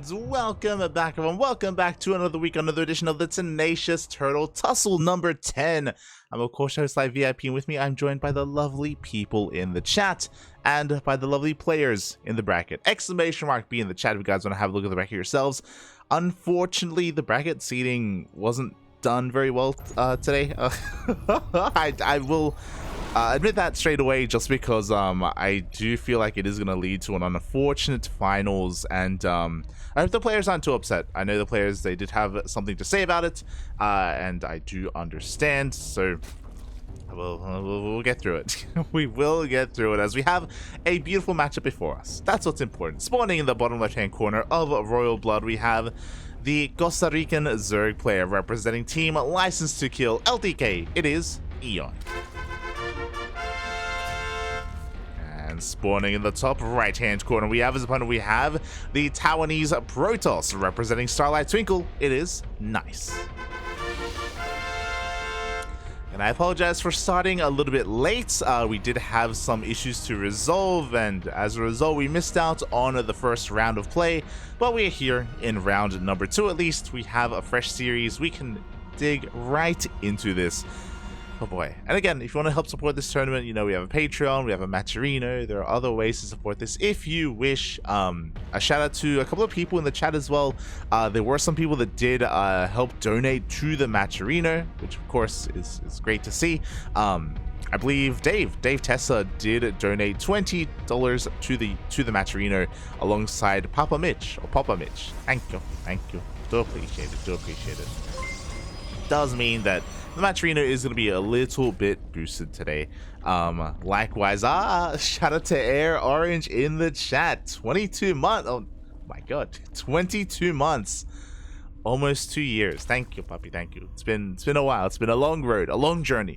and welcome back, everyone. Welcome back to another week, another edition of the Tenacious Turtle Tussle number 10. I'm of course host ZvP, and with me I'm joined by the lovely people in the chat and by the lovely players in the bracket. Exclamation mark B in the chat if you guys want to have a look at the bracket yourselves. Unfortunately, the bracket seating wasn't done very well today. I will admit that straight away, just because I do feel like it is going to lead to an unfortunate finals, and I hope the players aren't too upset. I know the players, they did have something to say about it, and I do understand, so we'll get through it. We will get through it, as we have a beautiful matchup before us. That's what's important. Spawning in the bottom left hand corner of Royal Blood, we have the Costa Rican Zerg player representing Team License to Kill LTK. It is EON. And spawning in the top right hand corner, we have as opponent, we have the Taiwanese Protoss representing Starlight Twinkle. It is Nice. And I apologize for starting a little bit late. We did have some issues to resolve, and as a result we missed out on the first round of play, but we're here in round number 2. At least we have a fresh series. We can dig right into this. Oh boy. And again, if you want to help support this tournament, you know, we have a Patreon, we have a Matcherino, there are other ways to support this if you wish. A shout out to a couple of people in the chat as well. There were some people that did help donate to the Matcherino, which of course is great to see. I believe Dave Tessa did donate $20 to the Matcherino alongside Papa Mitch. Thank you. Do appreciate it. Does mean that the Matcherino is going to be a little bit boosted today. Likewise, shout out to Air Orange in the chat. 22 months. Oh my god, 22 months, almost 2 years. Thank you, puppy. Thank you. It's been a while. It's been a long road, a long journey.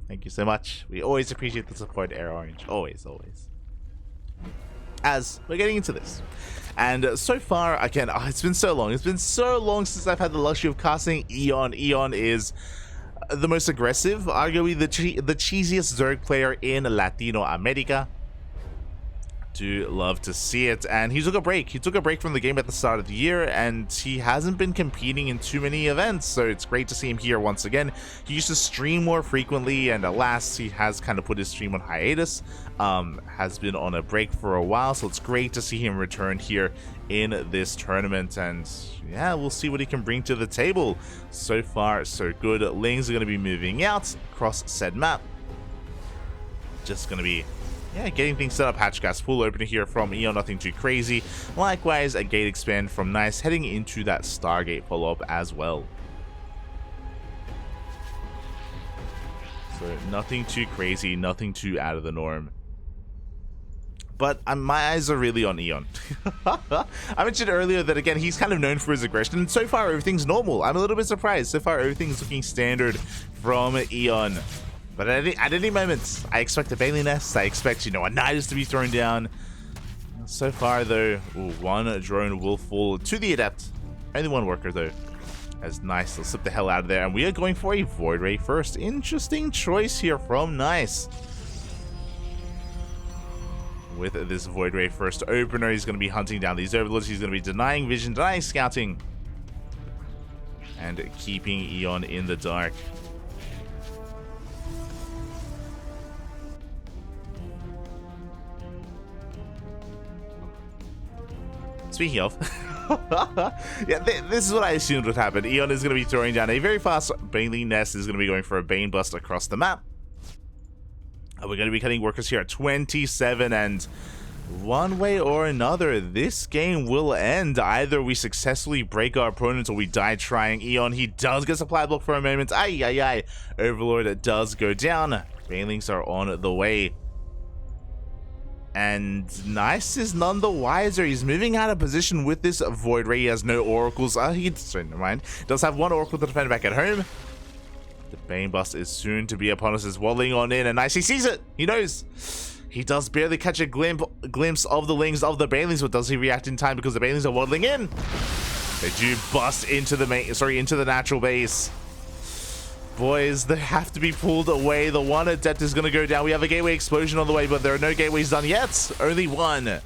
Thank you so much. We always appreciate the support, Air Orange. Always. As we're getting into this, and so far, again, it's been so long. It's been so long since I've had the luxury of casting EON. EON is the most aggressive, arguably the cheesiest Zerg player in Latino America. Do love to see it. And he took a break. He took a break from the game at the start of the year, and he hasn't been competing in too many events, so it's great to see him here once again. He used to stream more frequently, and alas, he has kind of put his stream on hiatus. Has been on a break for a while, so it's great to see him return here in this tournament, and yeah, we'll see what he can bring to the table. So far, so good. Lings are going to be moving out across said map. Just going to be, yeah, getting things set up. Hatch gas pool opener here from EON, nothing too crazy. Likewise, a gate expand from Nice, heading into that Stargate follow-up as well. So nothing too crazy, nothing too out of the norm. But my eyes are really on EON. I mentioned earlier that, again, he's kind of known for his aggression, and so far everything's normal. I'm a little bit surprised. So far everything's looking standard from EON. But at any moment, I expect a Bailey Nest. I expect, you know, a Nidus to be thrown down. So far, though, one drone will fall to the Adept. Only one worker, though. As Nice, they'll slip the hell out of there. And we are going for a Void Ray first. Interesting choice here from Nice. With this Void Ray first opener, he's going to be hunting down these Overlords. He's going to be denying vision, denying scouting, and keeping EON in the dark. Speaking of, yeah, this is what I assumed would happen. EON is going to be throwing down a very fast Bailey Nest. Is going to be going for a Bane Bust across the map. We're going to be cutting workers here at 27, and one way or another, this game will end. Either we successfully break our opponents or we die trying. EON, he does get supply block for a moment. Aye. Overlord does go down. Banelings are on the way. And Nice is none the wiser. He's moving out of position with this Void Ray. He has no oracles. Sorry, never mind. Does have one oracle to defend back at home. The Bane Bust is soon to be upon us. Is waddling on in, and Nice, he sees it. He knows. He does barely catch a glimpse of the Lings of the Banelings, but does he react in time because the Banelings are waddling in? They do bust into the natural base. Boys, they have to be pulled away. The one Adept is going to go down. We have a gateway explosion on the way, but there are no gateways done yet. Only one.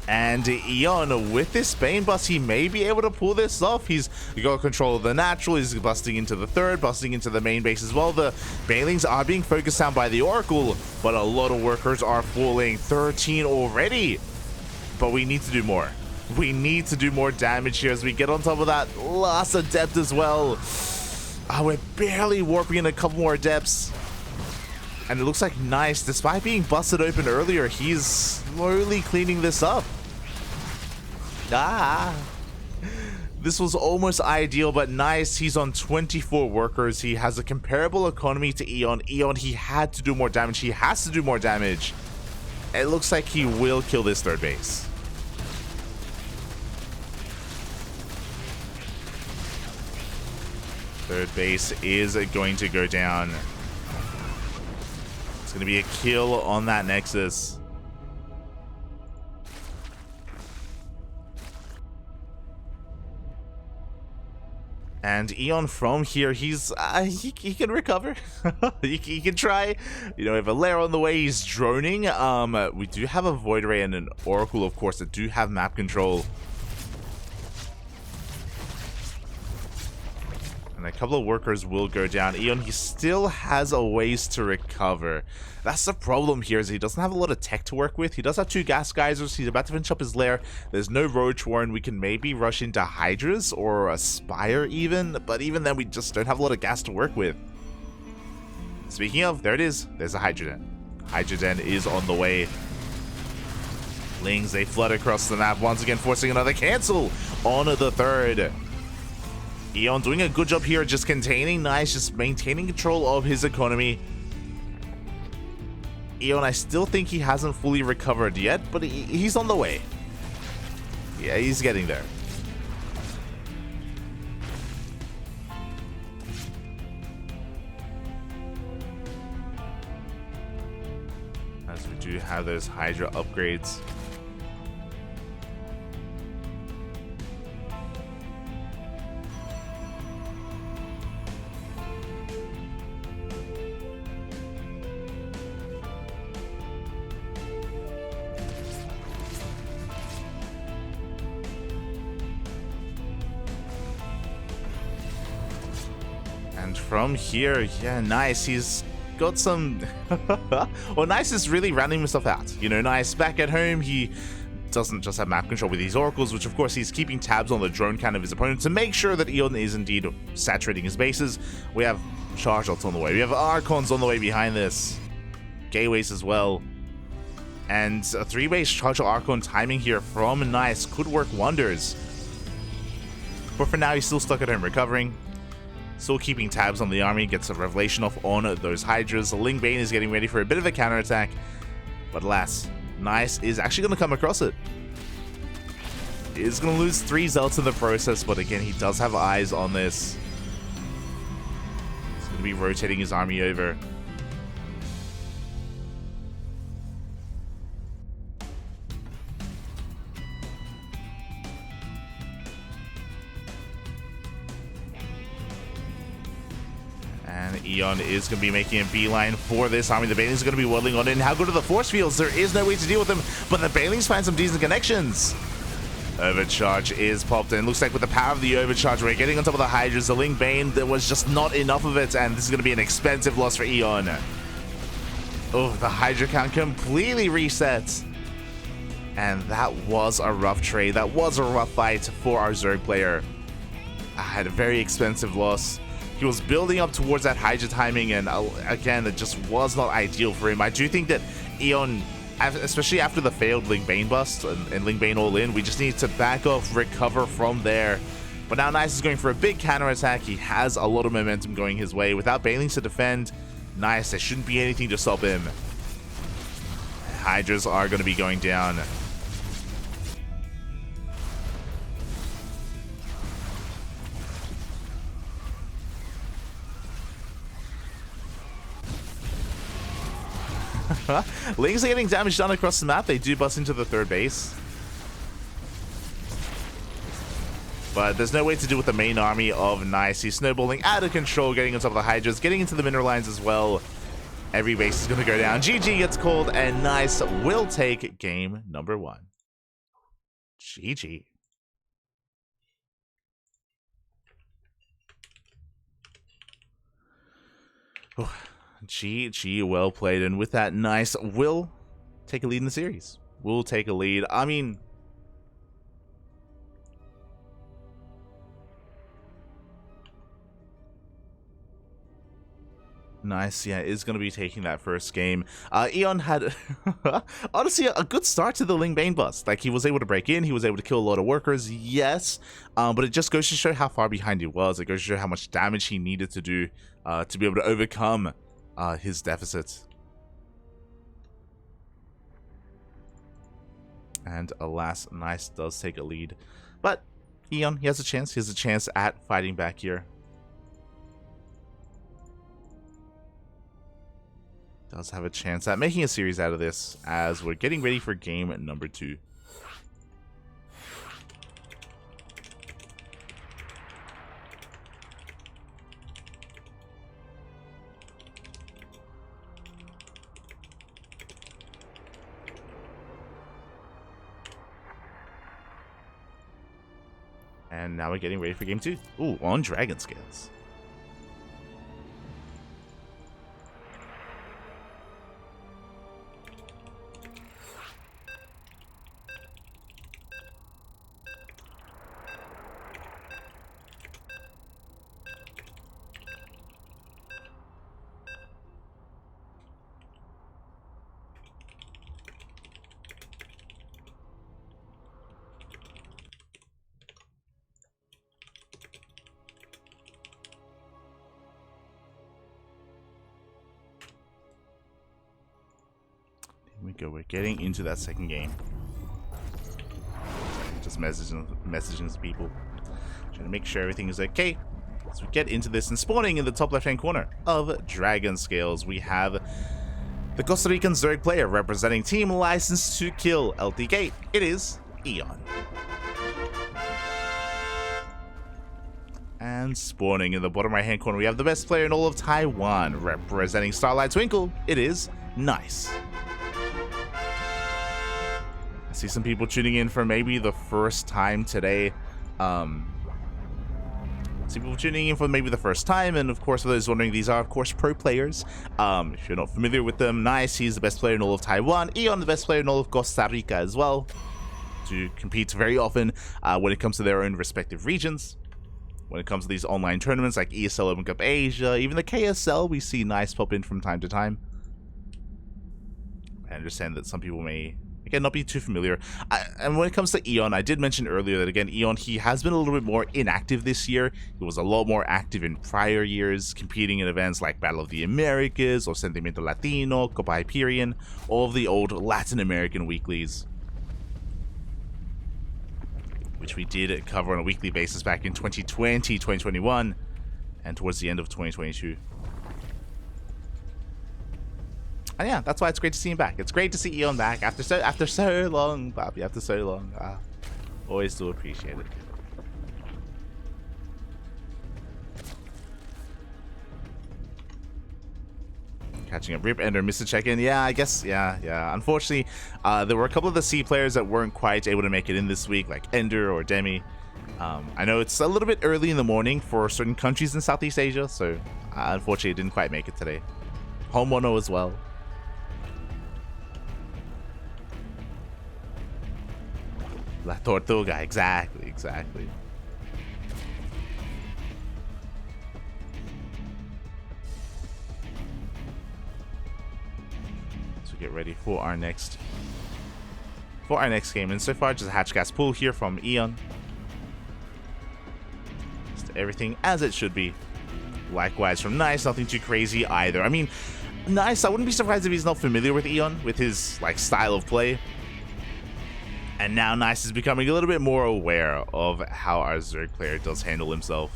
And EON, with this Bane bust, he may be able to pull this off. He's got control of the natural, he's busting into the third, busting into the main base as well. The Banelings are being focused down by the Oracle, but a lot of workers are falling. 13 already. But we need to do more. We need to do more damage here as we get on top of that last Adept as well. We're barely warping in a couple more Adepts. And it looks like Nice, despite being busted open earlier, he's slowly cleaning this up. This was almost ideal, but Nice, he's on 24 workers. He has a comparable economy to EON. EON, he had to do more damage. He has to do more damage. It looks like he will kill this third base. Third base is going to go down. It's going to be a kill on that Nexus. And EON from here, he's he can recover. he can try. You know, if a lair on the way, he's droning. We do have a Void Ray and an Oracle, of course, that do have map control. And a couple of workers will go down. EON, he still has a ways to recover. That's the problem here, is he doesn't have a lot of tech to work with. He does have 2 gas geysers. He's about to finish up his lair. There's no Roach Warren. We can maybe rush into Hydras or a Spire even, but even then we just don't have a lot of gas to work with. Speaking of, there it is. There's a Hydra Den. Hydra Den is on the way. Lings, they flood across the map, once again forcing another cancel on the third. EON doing a good job here, just containing Nice, just maintaining control of his economy. EON, I still think he hasn't fully recovered yet, but he's on the way. Yeah, he's getting there. As we do have those Hydra upgrades. And from here, yeah, Nice, he's got some... well, Nice is really rounding himself out. You know, Nice back at home, he doesn't just have map control with these Oracles, which of course he's keeping tabs on the drone count of his opponent to make sure that EON is indeed saturating his bases. We have Charge Ults on the way. We have Archons on the way behind this. Gateways as well. And a 3-base Charge Archon timing here from Nice could work wonders. But for now, he's still stuck at home recovering. Still keeping tabs on the army, gets a revelation off on those Hydras. Ling Bane is getting ready for a bit of a counterattack. But alas, Nice is actually going to come across it. He is going to lose 3 Zelts in the process, but again, he does have eyes on this. He's going to be rotating his army over. And EON is going to be making a beeline for this army. The Banelings are going to be waddling on in. How good are the force fields? There is no way to deal with them, but the Banelings find some decent connections. Overcharge is popped in. Looks like with the power of the overcharge, we're getting on top of the Hydras. The Ling Bane, there was just not enough of it, and this is going to be an expensive loss for EON. Oh, the Hydra count completely resets. And that was a rough trade. That was a rough fight for our Zerg player. I had a very expensive loss. He was building up towards that Hydra timing, and again, it just was not ideal for him. I do think that EON, especially after the failed Ling Bane bust and Ling Bane all in, we just need to back off, recover from there. But now Nice is going for a big counterattack. He has a lot of momentum going his way. Without Banelings to defend, Nice, there shouldn't be anything to stop him. Hydras are going to be going down. Lings are getting damage done across the map. They do bust into the third base. But there's no way to deal with the main army of Nice. He's snowballing out of control, getting on top of the Hydras, getting into the mineral lines as well. Every base is going to go down. GG gets called, and Nice will take game number 1. GG. Oh, GG, well played. And with that, nice. We'll take a lead in the series. We'll take a lead. I mean, nice, yeah, is going to be taking that first game. EON had, honestly, a good start to the Ling Bane bust. Like, he was able to break in, he was able to kill a lot of workers, yes, but it just goes to show how far behind he was. It goes to show how much damage he needed to do to be able to overcome his deficits. And alas, Nice does take a lead. But EON, he has a chance. He has a chance at fighting back here. Does have a chance at making a series out of this as we're getting ready for game number 2. And now we're getting ready for game 2. Ooh, on Dragon Scales. We go. We're getting into that second game. Just messaging to people, trying to make sure everything is okay. As we get into this, and spawning in the top left-hand corner of Dragon Scales, we have the Costa Rican Zerg player representing Team License to Kill LTK. It is EON. And spawning in the bottom right-hand corner, we have the best player in all of Taiwan representing Starlight Twinkle. It is Nice. See some people tuning in for maybe the first time today. See people tuning in for maybe the first time, and of course, for those wondering, these are of course pro players. If you're not familiar with them, Nice, he's the best player in all of Taiwan. EON, the best player in all of Costa Rica as well. To compete very often when it comes to their own respective regions. When it comes to these online tournaments like ESL Open Cup Asia, even the KSL, we see Nice pop in from time to time. I understand that some people may, again, not be too familiar. And when it comes to EON, I did mention earlier that, again, EON, he has been a little bit more inactive this year. He was a lot more active in prior years, competing in events like Battle of the Americas or Sentimiento Latino, Copa Hyperion, all of the old Latin American weeklies, which we did cover on a weekly basis back in 2020, 2021, and towards the end of 2022. And yeah, that's why it's great to see him back. It's great to see EON back after so long, Bobby. After so long, always do appreciate it. Catching up, Rip Ender, Mr. Check-in. Yeah, I guess, yeah. Unfortunately, there were a couple of the C players that weren't quite able to make it in this week, like Ender or Demi. I know it's a little bit early in the morning for certain countries in Southeast Asia, so unfortunately, it didn't quite make it today. Homono as well. La Tortuga, exactly. So get ready for our next game. And so far, just a hatch gas pull here from EON. Just everything as it should be. Likewise from Nice, nothing too crazy either. I mean, Nice, I wouldn't be surprised if he's not familiar with EON, with his like style of play. And now Nice is becoming a little bit more aware of how our Zerg player does handle himself.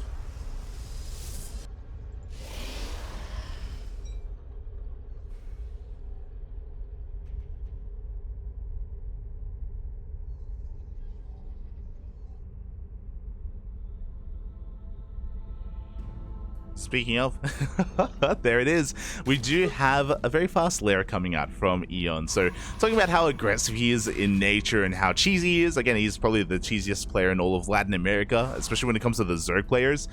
Speaking of, there it is. We do have a very fast lair coming out from EON. So talking about how aggressive he is in nature and how cheesy he is. Again, he's probably the cheesiest player in all of Latin America, especially when it comes to the Zerg players.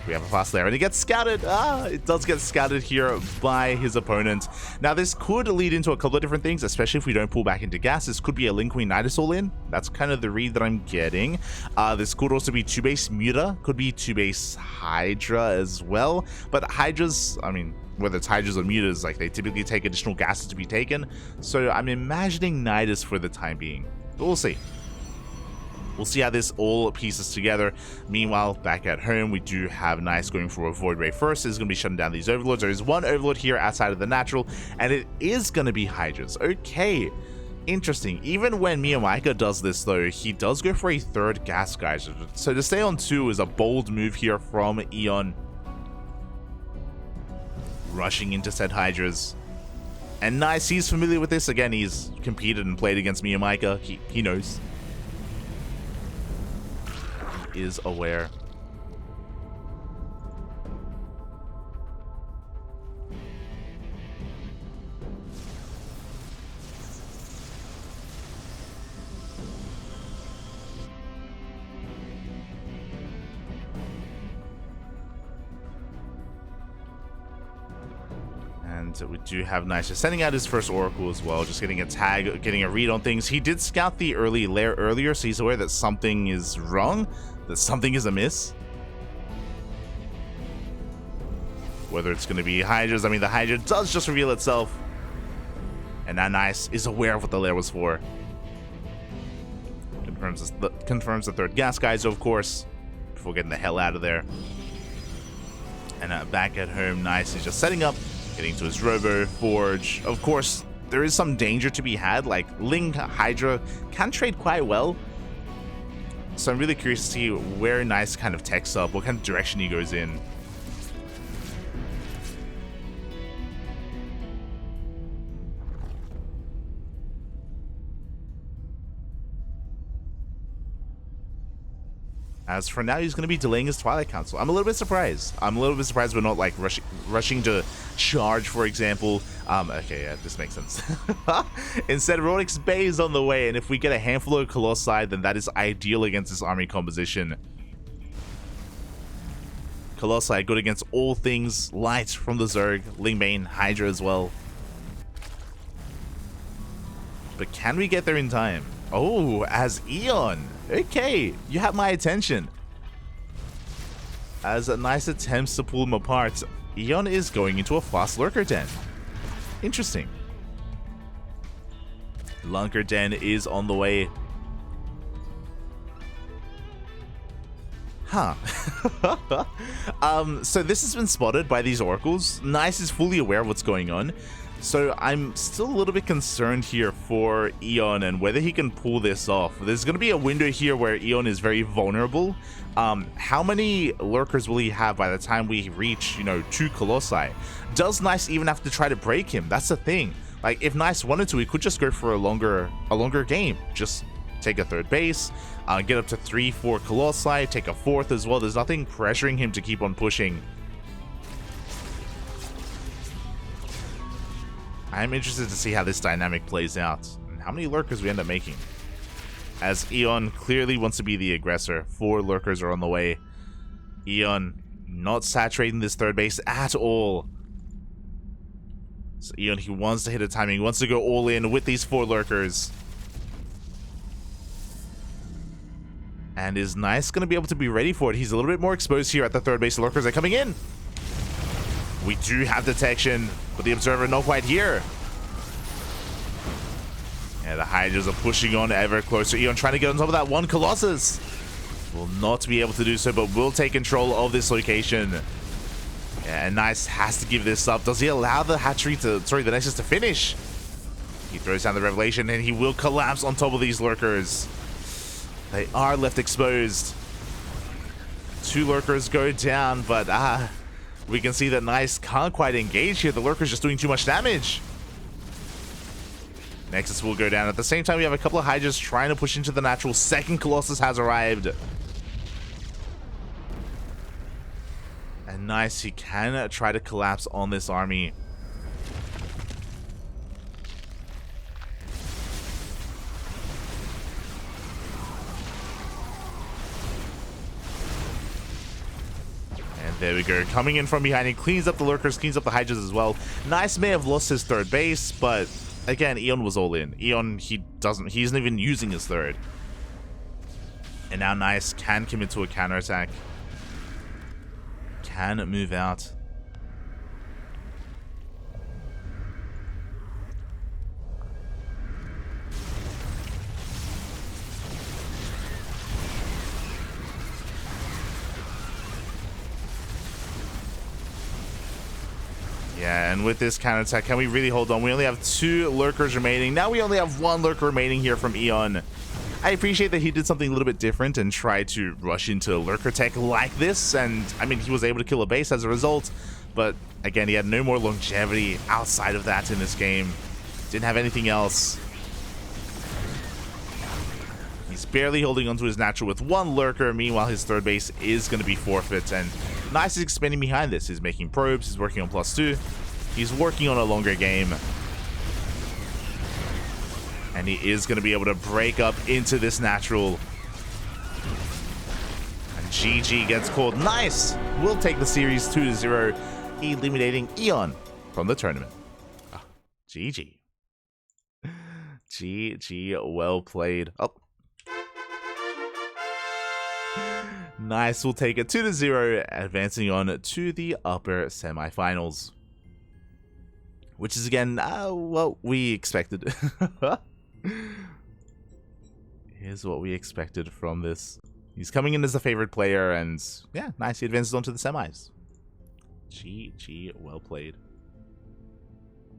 We have a fast lair and it gets scouted. It does get scouted here by his opponent. Now this could lead into a couple of different things, especially if we don't pull back into gas. This could be a Link Queen Nidus all in. That's kind of the read that I'm getting. This could also be 2-base Muta, could be 2-base Hydra as well, but Hydras, I mean, whether it's Hydras or Mutas, like they typically take additional gases to be taken, so I'm imagining Nidus for the time being, but we'll see. We'll see how this all pieces together. Meanwhile, back at home, we do have Nice going for a Void Ray first. It's going to be shutting down these Overlords. There is one Overlord here outside of the natural, and it is going to be Hydras. Okay. Interesting. Even when Miyamika does this, though, he does go for a third gas geyser. So to stay on 2 is a bold move here from EON. Rushing into said Hydras. And Nice, he's familiar with this. Again, he's competed and played against Miyamika. He knows. He is aware. And we do have Nice just sending out his first Oracle as well, just getting a tag, getting a read on things. He did scout the early lair earlier, so he's aware that something is wrong, that something is amiss. Whether it's going to be Hydras, I mean, the Hydra does just reveal itself. And now Nice is aware of what the lair was for. Confirms the third gas geyser, of course, before getting the hell out of there. And back at home, Nice is just setting up, getting to his Robo Forge. Of course, there is some danger to be had, like Ling Hydra can trade quite well. So I'm really curious to see where Nice kind of techs up, what kind of direction he goes in. As for now, he's going to be delaying his Twilight Council. I'm a little bit surprised. We're not like rushing to charge, for example. Okay, yeah, this makes sense. Instead, Rodix Bay is on the way, and if we get a handful of Colossi, then that is ideal against this army composition. Colossi good against all things light from the Zerg, Lingbane, Hydra as well. But can we get there in time? Oh, as EON. Okay, you have my attention. As a Nice attempts to pull them apart, EON is going into a fast lurker den. Interesting. Lurker den is on the way. Huh. So this has been spotted by these oracles. Nice is fully aware of what's going on. So I'm still a little bit concerned here for EON and whether he can pull this off. There's going to be a window here where EON is very vulnerable. How many lurkers will he have by the time we reach, 2 Colossi? Does Nice even have to try to break him? That's the thing. Like, if Nice wanted to, he could just go for a longer game. Just take a third base, get up to 3-4 Colossi, take a 4th as well. There's nothing pressuring him to keep on pushing. I'm interested to see how this dynamic plays out and how many lurkers we end up making. As EON clearly wants to be the aggressor, 4 lurkers are on the way. EON not saturating this third base at all. So EON, he wants to hit a timing, he wants to go all in with these 4 lurkers. And is Nice going to be able to be ready for it? He's a little bit more exposed here at the third base. Lurkers are coming in. We do have detection, but the Observer not quite here. And the Hydras are pushing on ever closer. EON trying to get on top of that one Colossus. Will not be able to do so, but will take control of this location. Yeah, and Nice has to give this up. Does he allow the the Nexus to finish? He throws down the Revelation and he will collapse on top of these lurkers. They are left exposed. 2 lurkers go down, but we can see that Nice can't quite engage here. The lurker's just doing too much damage. Nexus will go down. At the same time, we have a couple of Hydras trying to push into the natural. Second Colossus has arrived. Nice, he can try to collapse on this army. And there we go, coming in from behind, he cleans up the lurkers, cleans up the Hydras as well. Nice may have lost his third base, but again, EON was all in. EON, he isn't even using his third. And now Nice can commit to a counterattack. Can move out. Yeah, and with this counterattack, can we really hold on? We only have 2 lurkers remaining. Now we only have 1 lurker remaining here from EON. I appreciate that he did something a little bit different and tried to rush into a lurker tech like this, and I mean, he was able to kill a base as a result, but again, he had no more longevity outside of that in this game. Didn't have anything else. He's barely holding onto his natural with 1 lurker. Meanwhile, his third base is going to be forfeit, and Nice is expanding behind this. He's making probes, he's working on +2, he's working on a longer game. And he is going to be able to break up into this natural. And GG gets called. Nice! We'll take the series 2-0, eliminating EON from the tournament. Oh, GG. GG, well played. Oh. Nice, we'll take it 2-0, advancing on to the upper semifinals. Which is, again, what we expected. Here's what we expected from this. He's coming in as a favorite player, and yeah, nice. He advances on to the semis. GG, well played.